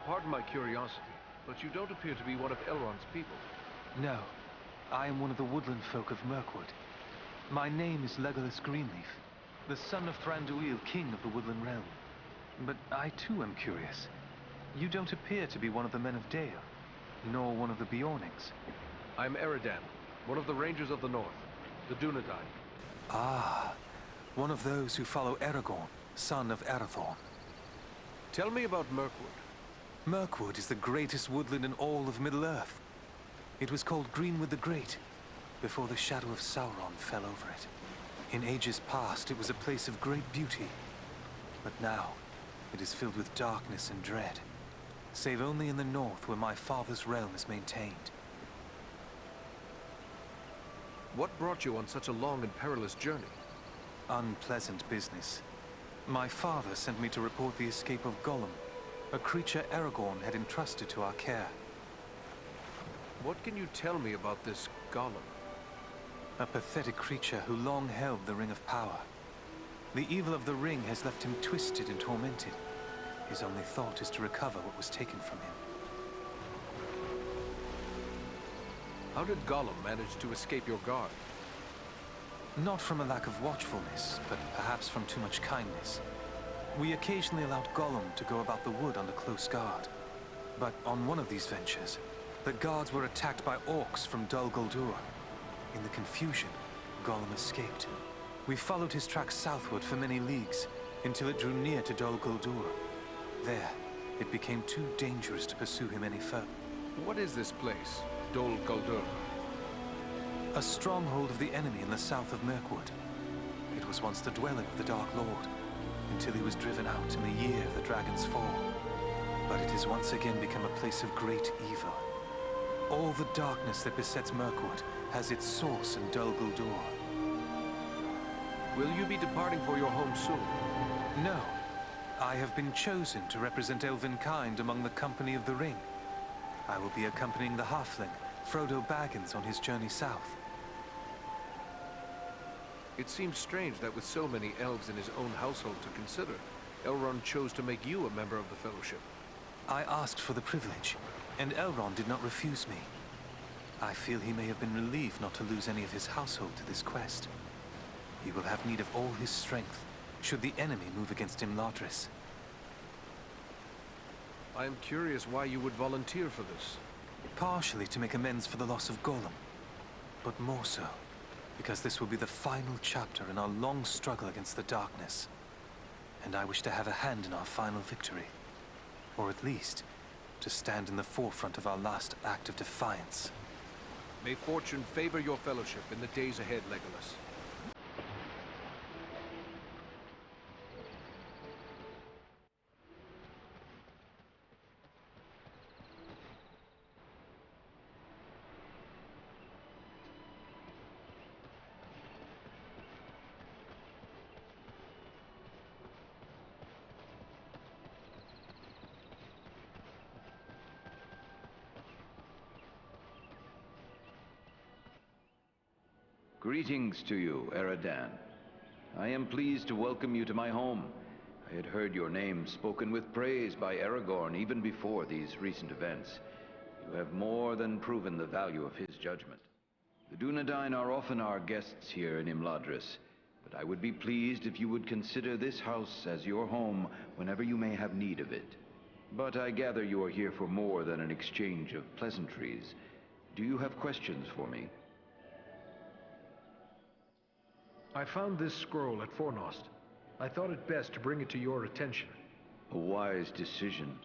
Pardon my curiosity, but you don't appear to be one of Elrond's people. No, I am one of the woodland folk of Mirkwood. My name is Legolas Greenleaf, the son of Thranduil, king of the Woodland Realm. But I too am curious. You don't appear to be one of the Men of Dale, nor one of the Beornings. I'm Eredan, one of the Rangers of the North, the Dunedain. Ah, one of those who follow Aragorn, son of Arathorn. Tell me about Mirkwood. Mirkwood is the greatest woodland in all of Middle-earth. It was called Greenwood the Great, before the shadow of Sauron fell over it. In ages past, it was a place of great beauty. But now, it is filled with darkness and dread, save only in the north where my father's realm is maintained. What brought you on such a long and perilous journey? Unpleasant business. My father sent me to report the escape of Gollum, a creature Aragorn had entrusted to our care. What can you tell me about this Gollum? A pathetic creature who long held the Ring of Power. The evil of the ring has left him twisted and tormented. His only thought is to recover what was taken from him. How did Gollum manage to escape your guard? Not from a lack of watchfulness, but perhaps from too much kindness. We occasionally allowed Gollum to go about the wood under close guard. But on one of these ventures, the guards were attacked by orcs from Dol Guldur. In the confusion, Gollum escaped. We followed his tracks southward for many leagues, until it drew near to Dol Guldur. There, it became too dangerous to pursue him any further. What is this place, Dol Guldur? A stronghold of the enemy in the south of Mirkwood. It was once the dwelling of the Dark Lord, until he was driven out in the year of the Dragon's Fall. But it has once again become a place of great evil. All the darkness that besets Mirkwood has its source in Dol Guldur. Will you be departing for your home soon? No. I have been chosen to represent Elvenkind among the Company of the Ring. I will be accompanying the halfling, Frodo Baggins, on his journey south. It seems strange that with so many elves in his own household to consider, Elrond chose to make you a member of the Fellowship. I asked for the privilege, and Elrond did not refuse me. I feel he may have been relieved not to lose any of his household to this quest. He will have need of all his strength, should the enemy move against Imladris. I am curious why you would volunteer for this. Partially to make amends for the loss of Gollum, but more so because this will be the final chapter in our long struggle against the darkness. And I wish to have a hand in our final victory. Or at least, to stand in the forefront of our last act of defiance. May fortune favor your fellowship in the days ahead, Legolas. Greetings to you, Eredan. I am pleased to welcome you to my home. I had heard your name spoken with praise by Aragorn even before these recent events. You have more than proven the value of his judgment. The Dunedain are often our guests here in Imladris, but I would be pleased if you would consider this house as your home whenever you may have need of it. But I gather you are here for more than an exchange of pleasantries. Do you have questions for me? I found this scroll at Fornost. I thought it best to bring it to your attention. A wise decision.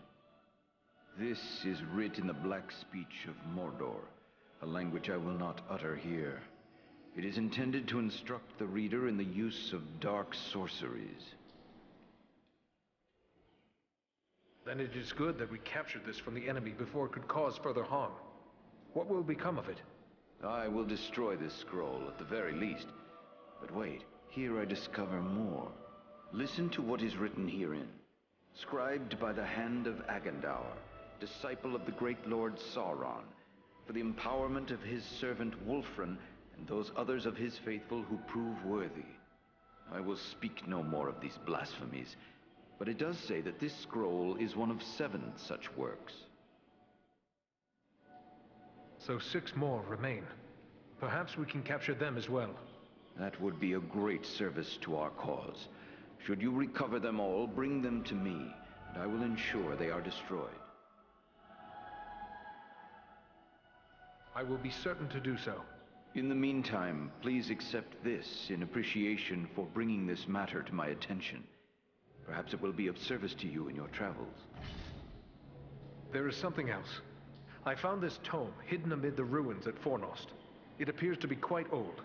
This is writ in the black speech of Mordor, a language I will not utter here. It is intended to instruct the reader in the use of dark sorceries. Then it is good that we captured this from the enemy before it could cause further harm. What will become of it? I will destroy this scroll at the very least. But wait, here I discover more. Listen to what is written herein. Scribed by the hand of Agandaur, disciple of the great Lord Sauron, for the empowerment of his servant Wulfrun and those others of his faithful who prove worthy. I will speak no more of these blasphemies, but it does say that this scroll is one of 7 such works. So 6 more remain. Perhaps we can capture them as well. That would be a great service to our cause. Should you recover them all, bring them to me, and I will ensure they are destroyed. I will be certain to do so. In the meantime, please accept this in appreciation for bringing this matter to my attention. Perhaps it will be of service to you in your travels. There is something else. I found this tome hidden amid the ruins at Fornost. It appears to be quite old.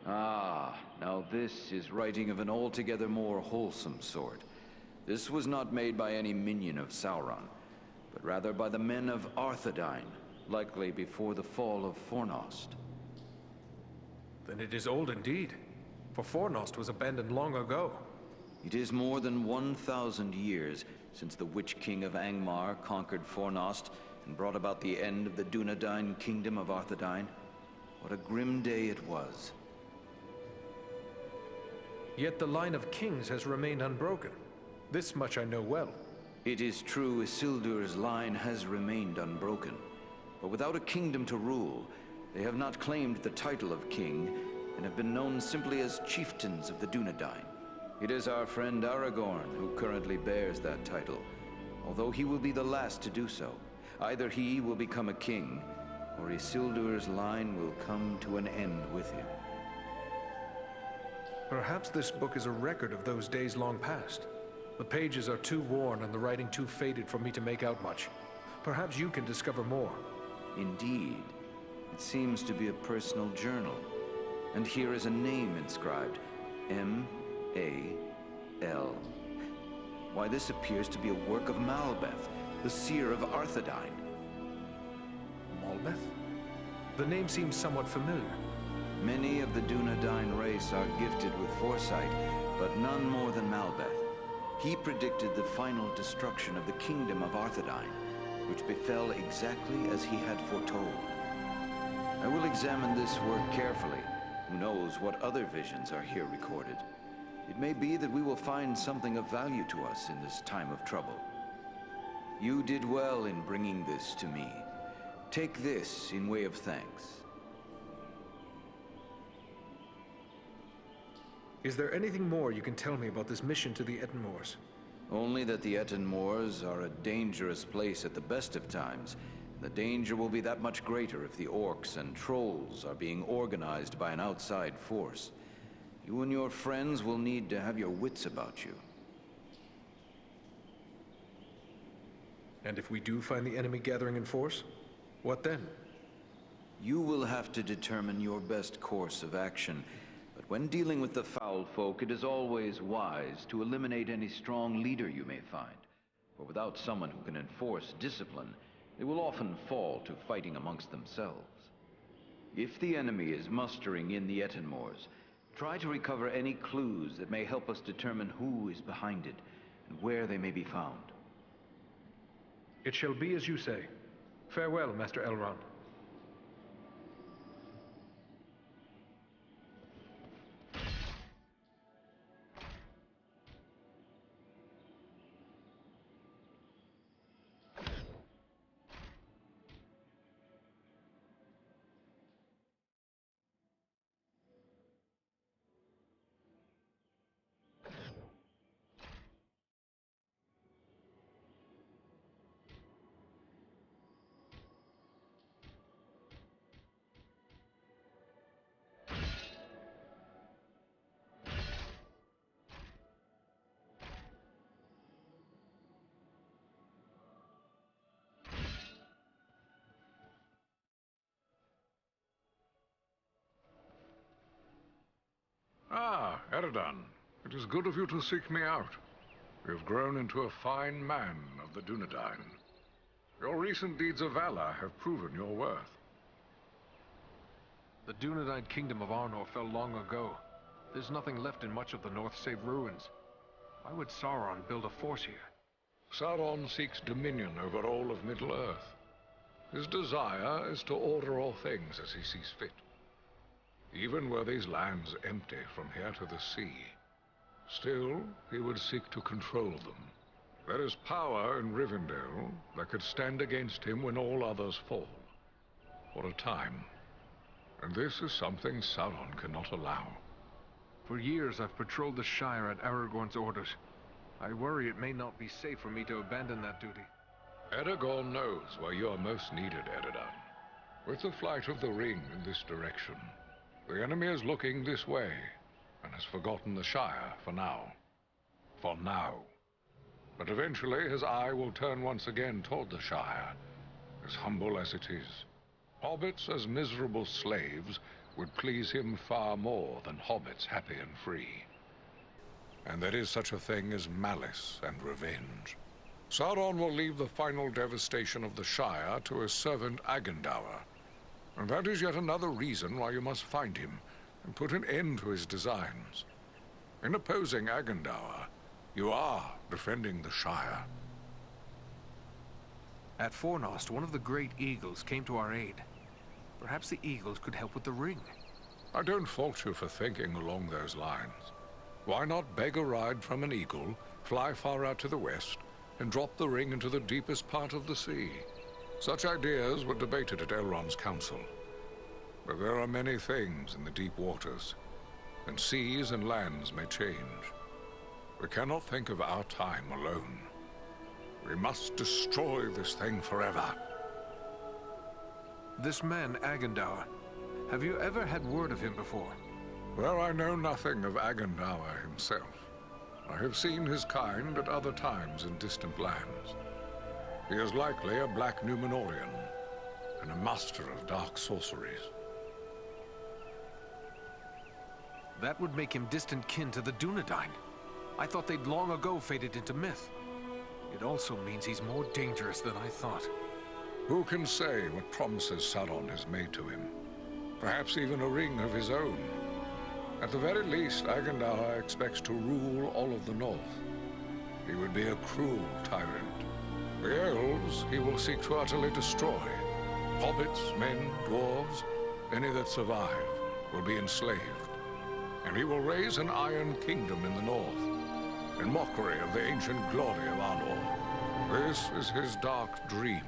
Ah, now this is writing of an altogether more wholesome sort. This was not made by any minion of Sauron, but rather by the men of Arthedain, likely before the fall of Fornost. Then it is old indeed, for Fornost was abandoned long ago. It is more than 1,000 years since the Witch King of Angmar conquered Fornost and brought about the end of the Dunedain kingdom of Arthedain. What a grim day it was. Yet the line of kings has remained unbroken. This much I know well. It is true Isildur's line has remained unbroken, but without a kingdom to rule, they have not claimed the title of king and have been known simply as chieftains of the Dunedain. It is our friend Aragorn who currently bears that title, although he will be the last to do so. Either he will become a king, or Isildur's line will come to an end with him. Perhaps this book is a record of those days long past. The pages are too worn and the writing too faded for me to make out much. Perhaps you can discover more. Indeed. It seems to be a personal journal. And here is a name inscribed. M-A-L. Why, this appears to be a work of Malbeth, the seer of Arthedain. Malbeth? The name seems somewhat familiar. Many of the Dunedain race are gifted with foresight, but none more than Malbeth. He predicted the final destruction of the kingdom of Arthedain, which befell exactly as he had foretold. I will examine this work carefully. Who knows what other visions are here recorded? It may be that we will find something of value to us in this time of trouble. You did well in bringing this to me. Take this in way of thanks. Is there anything more you can tell me about this mission to the Etenmoors? Only that the Etenmoors are a dangerous place at the best of times. The danger will be that much greater if the orcs and trolls are being organized by an outside force. You and your friends will need to have your wits about you. And if we do find the enemy gathering in force, what then? You will have to determine your best course of action. But when dealing with the foul folk, it is always wise to eliminate any strong leader you may find. For without someone who can enforce discipline, they will often fall to fighting amongst themselves. If the enemy is mustering in the Etenmoors, try to recover any clues that may help us determine who is behind it and where they may be found. It shall be as you say. Farewell, Master Elrond. Ah, Eredan. It is good of you to seek me out. You have grown into a fine man of the Dunedain. Your recent deeds of valor have proven your worth. The Dunedain kingdom of Arnor fell long ago. There's nothing left in much of the north save ruins. Why would Sauron build a force here? Sauron seeks dominion over all of Middle-earth. His desire is to order all things as he sees fit. Even were these lands empty from here to the sea, still he would seek to control them. There is power in Rivendell that could stand against him when all others fall. For a time. And this is something Sauron cannot allow. For years I've patrolled the Shire at Aragorn's orders. I worry it may not be safe for me to abandon that duty. Aragorn knows where you are most needed, Eredan. With the flight of the ring in this direction, the enemy is looking this way, and has forgotten the Shire for now. For now. But eventually his eye will turn once again toward the Shire, as humble as it is. Hobbits as miserable slaves would please him far more than hobbits happy and free. And there is such a thing as malice and revenge. Sauron will leave the final devastation of the Shire to his servant Agendaur. And that is yet another reason why you must find him and put an end to his designs. In opposing Agendaur, you are defending the Shire. At Fornost, one of the great eagles came to our aid. Perhaps the eagles could help with the ring. I don't fault you for thinking along those lines. Why not beg a ride from an eagle, fly far out to the west, and drop the ring into the deepest part of the sea? Such ideas were debated at Elrond's council. But there are many things in the deep waters, and seas and lands may change. We cannot think of our time alone. We must destroy this thing forever. This man, Agendaur, have you ever had word of him before? Well, I know nothing of Agendaur himself. I have seen his kind at other times in distant lands. He is likely a Black Númenorian, and a master of dark sorceries. That would make him distant kin to the Dunedain. I thought they'd long ago faded into myth. It also means he's more dangerous than I thought. Who can say what promises Sauron has made to him? Perhaps even a ring of his own. At the very least, Agendaur expects to rule all of the North. He would be a cruel tyrant. The elves he will seek to utterly destroy. Hobbits, men, dwarves, any that survive, will be enslaved. And he will raise an Iron Kingdom in the North, in mockery of the ancient glory of Arnor. This is his dark dream.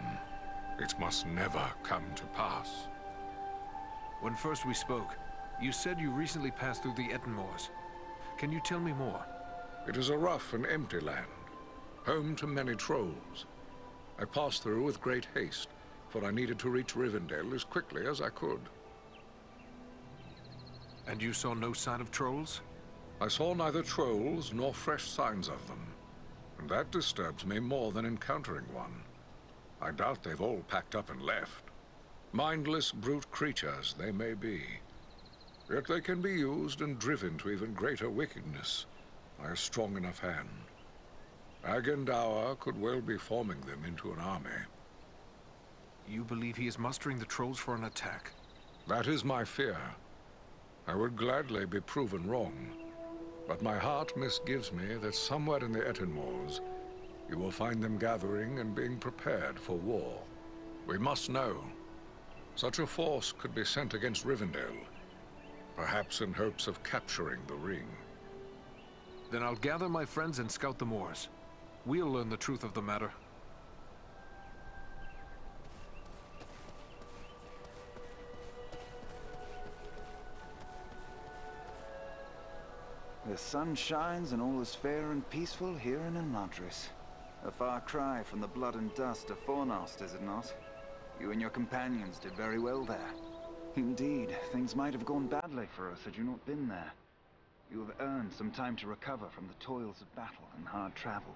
It must never come to pass. When first we spoke, you said you recently passed through the Ettenmoors. Can you tell me more? It is a rough and empty land, home to many trolls. I passed through with great haste, for I needed to reach Rivendell as quickly as I could. And you saw no sign of trolls? I saw neither trolls nor fresh signs of them, and that disturbs me more than encountering one. I doubt they've all packed up and left. Mindless brute creatures they may be, yet they can be used and driven to even greater wickedness by a strong enough hand. Agendaur could well be forming them into an army. You believe he is mustering the trolls for an attack? That is my fear. I would gladly be proven wrong, but my heart misgives me that somewhere in the Ettenmoors, you will find them gathering and being prepared for war. We must know. Such a force could be sent against Rivendell, perhaps in hopes of capturing the ring. Then I'll gather my friends and scout the moors. We'll learn the truth of the matter. The sun shines and all is fair and peaceful here in Elmadris. A far cry from the blood and dust of Fornost, is it not? You and your companions did very well there. Indeed, things might have gone badly for us had you not been there. You have earned some time to recover from the toils of battle and hard travel.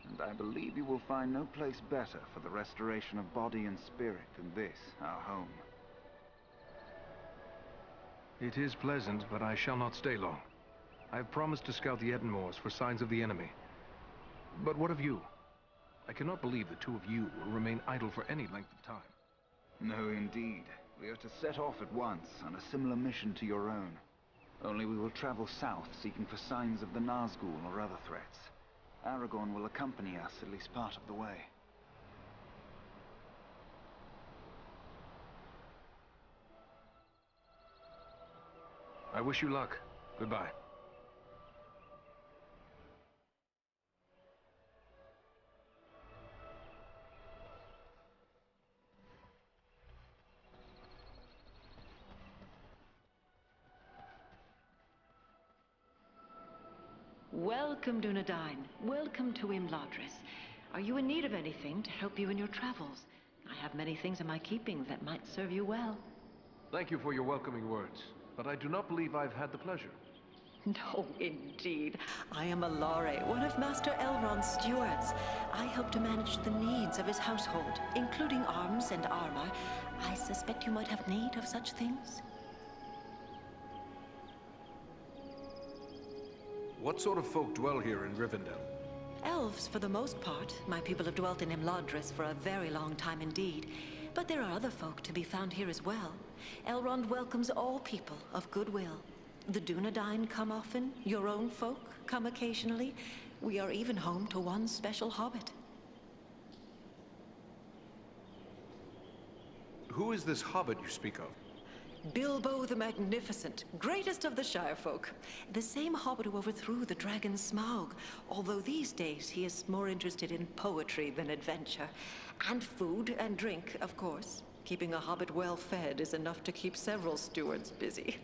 And I believe you will find no place better for the restoration of body and spirit than this, our home. It is pleasant, but I shall not stay long. I have promised to scout the Ettenmoors for signs of the enemy. But what of you? I cannot believe the two of you will remain idle for any length of time. No, indeed. We are to set off at once on a similar mission to your own. Only we will travel south, seeking for signs of the Nazgul or other threats. Aragorn will accompany us at least part of the way. I wish you luck. Goodbye. Welcome, Dunedain. Welcome to Imladris. Are you in need of anything to help you in your travels? I have many things in my keeping that might serve you well. Thank you for your welcoming words, but I do not believe I've had the pleasure. No, indeed. I am Alare, one of Master Elrond's stewards. I help to manage the needs of his household, including arms and armor. I suspect you might have need of such things. What sort of folk dwell here in Rivendell? Elves, for the most part. My people have dwelt in Imladris for a very long time indeed. But there are other folk to be found here as well. Elrond welcomes all people of goodwill. The Dunedain come often, your own folk come occasionally. We are even home to one special hobbit. Who is this hobbit you speak of? Bilbo the Magnificent, greatest of the Shire folk. The same hobbit who overthrew the dragon Smaug, although these days he is more interested in poetry than adventure. And food and drink, of course. Keeping a hobbit well fed is enough to keep several stewards busy.